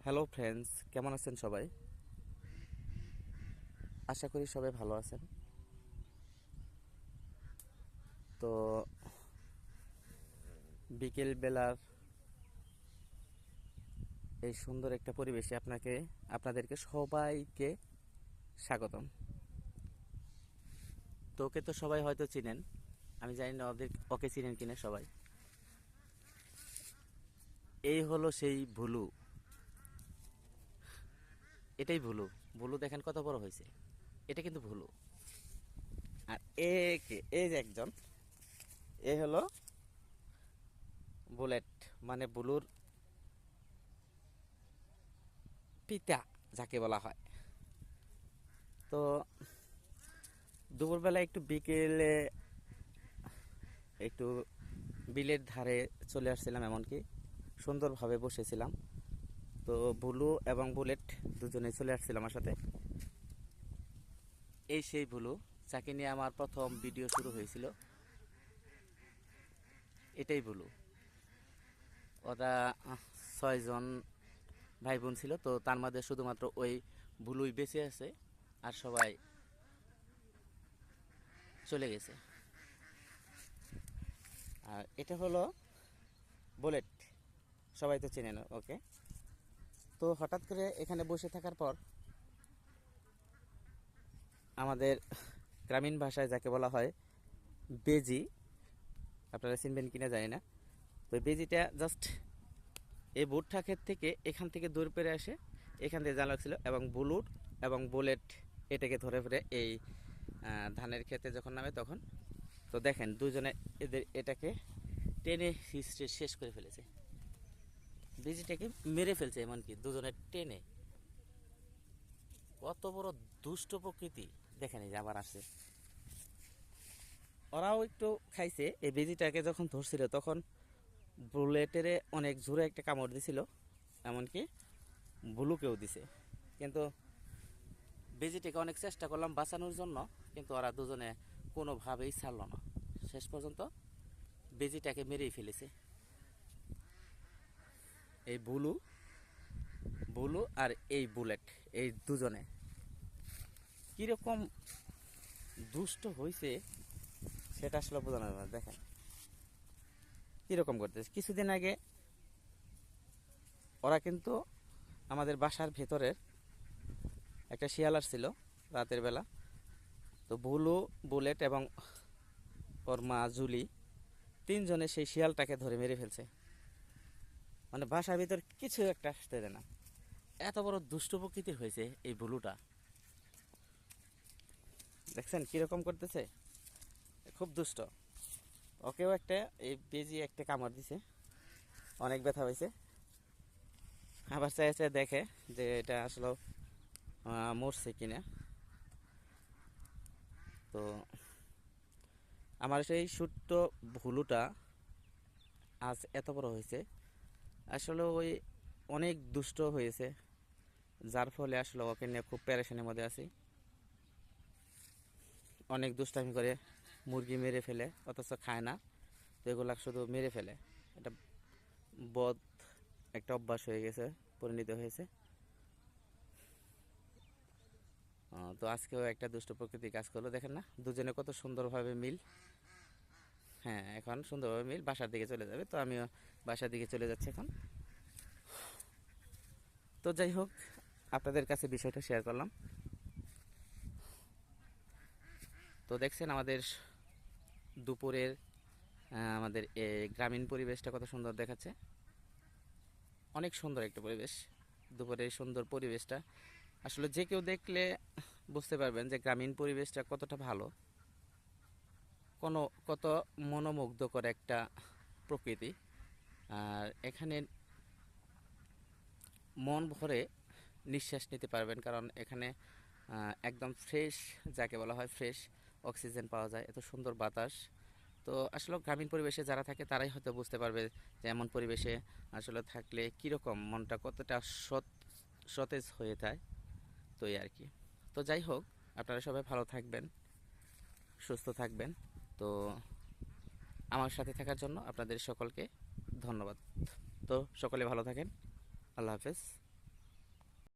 Hello friends, কেমন আছেন সবাই? আশা করি সবাই ভালো আছেন। তো বিকেল বেলার এই সুন্দর একটা পরিবেশে আপনাদেরকে সবাইকে স্বাগতম। তো ওকে তো সবাই হয়তো চিনেন, আমি জানি না ওকে চিনেন কিনা সবাই। এই হলো সেই ভুলু, এটাই ভুলু। ভুলু দেখেন কত বড় হয়েছে, এটা কিন্তু ভুলু। আর এই যে একজন, এ হলো বুলেট, মানে বুলুর পিতা যাকে বলা হয়। তো দুপুরবেলা একটু বিকেলে একটু বিলের ধারে চলে আসছিলাম, এমনকি সুন্দরভাবে বসেছিলাম। তো বুলু এবং বুলেট দুজনেই চলে আসছিল আমার সাথে। এই সেই বুলু যাকে নিয়ে আমার প্রথম ভিডিও শুরু হয়েছিল, এটাই বুলু। ওরা 6 জন ভাই বোন ছিল, তো তার মধ্যে শুধুমাত্র ওই বুলুই বেঁচে আছে, আর সবাই চলে গেছে। আর এটা হলো বুলেট, সবাই তো চেনেন ওকে। তো হঠাৎ করে এখানে বসে থাকার পর আমাদের গ্রামীণ ভাষায় যাকে বলা হয় বেজি, আপনারা চিনবেন কিনা জানি না। তো বেজিটা জাস্ট এই ভুট্টা ক্ষেত থেকে এখান থেকে দৌড় পেরে আসে, এখান থেকে জানা লাগছিল, এবং বুলুর এবং বুলেট এটাকে ধরে ফেরে এই ধানের ক্ষেতে যখন নামে তখন। তো দেখেন দুজনে এটাকে টেনে হিস্ট্রি শেষ করে ফেলেছে, বেজিটাকে মেরে ফেলছে, এমনকি দুজনে টেনে। কত বড় দুষ্ট প্রকৃতি দেখেন, এই যে আবার আসছে। ওরাও একটু খাইছে, এই বেজিটাকে যখন ধরছিল তখন বুলেটের অনেক জোরে একটা কামড় দিছিল, এমনকি বুলুকেও দিছে। কিন্তু বেজিটাকে অনেক চেষ্টা করলাম বাঁচানোর জন্য, কিন্তু ওরা দুজনে কোনোভাবেই ছাড়লো না। শেষ পর্যন্ত বেজিটাকে মেরেই ফেলেছে। এই বুলু বুলু আর এই বুলেট, এই দুজনে কীরকম দুষ্ট হয়েছে সেটা আসলে বোঝানো যাবে না। দেখেন কীরকম করতেছে। কিছুদিন আগে ওরা কিন্তু আমাদের বাসার ভেতরের একটা শিয়াল আসছিল রাতের বেলা। তো বুলু, বুলেট এবং ওর মা জুলি, তিনজনে সেই শিয়ালটাকে ধরে মেরে ফেলছে। মানে বাসার ভিতর কিছু একটা আসতে দেয় না, এত বড় দুষ্ট প্রকৃতির হয়েছে এই বুলুটা। দেখছেন কিরকম করতেছে, খুব দুষ্ট। ওকেও একটা এই বেজি একটা কামড় দিছে, অনেক ব্যথা হয়েছে। আবার চাই চাই দেখে যে এটা আসলে মরছে কিনা। তো আমার সেই ছোট্ট ভুলুটা আজ এত বড় হয়েছে, আসলে ওই অনেক দুষ্ট হয়েছে, যার ফলে আসলে ওকে নিয়ে খুব প্যারেশানির মধ্যে আছি। অনেক দুষ্টামি করে, মুরগি মেরে ফেলে অথচ খায় না, তো এগুলা শুধু মেরে ফেলে। এটা বদ একটা অভ্যাস হয়ে গেছে, পরিণত হয়েছে। তো আজকেও একটা দুষ্ট প্রকৃতি কাজ করলো, দেখেন না দুজনে কত সুন্দরভাবে মিল। হ্যাঁ, এখন সুন্দরভাবে মিল বাসার দিকে চলে যাবে, তো আমিও বাসার দিকে চলে যাচ্ছি এখন। তো যাই হোক, আপনাদের কাছে বিষয়টা শেয়ার করলাম। তো দেখছেন আমাদের দুপুরের আমাদের গ্রামীণ পরিবেশটা কত সুন্দর দেখাচ্ছে, অনেক সুন্দর একটা পরিবেশ। দুপুরের সুন্দর পরিবেশটা আসলে যে কেউ দেখলে বুঝতে পারবেন যে গ্রামীণ পরিবেশটা কতটা ভালো, কত মনোমুগ্ধকর একটা প্রকৃতি। আর এখানে মন ভরে নিঃশ্বাস নিতে পারবেন, কারণ এখানে একদম ফ্রেশ, যাকে বলা হয় ফ্রেশ অক্সিজেন পাওয়া যায়, এত সুন্দর বাতাস। তো আসলে গ্রামীণ পরিবেশে যারা থাকে তারাই হয়তো বুঝতে পারবে যে এমন পরিবেশে আসলে থাকলে কীরকম মনটা কতটা সতেজ হয়ে যায়। তো এই আর কি। তো যাই হোক, আপনারা সবাই ভালো থাকবেন, সুস্থ থাকবেন। তো আমার সাথে থাকার জন্য আপনাদের সকলকে ধন্যবাদ। তো সকলে ভালো থাকেন, আল্লাহ হাফেজ।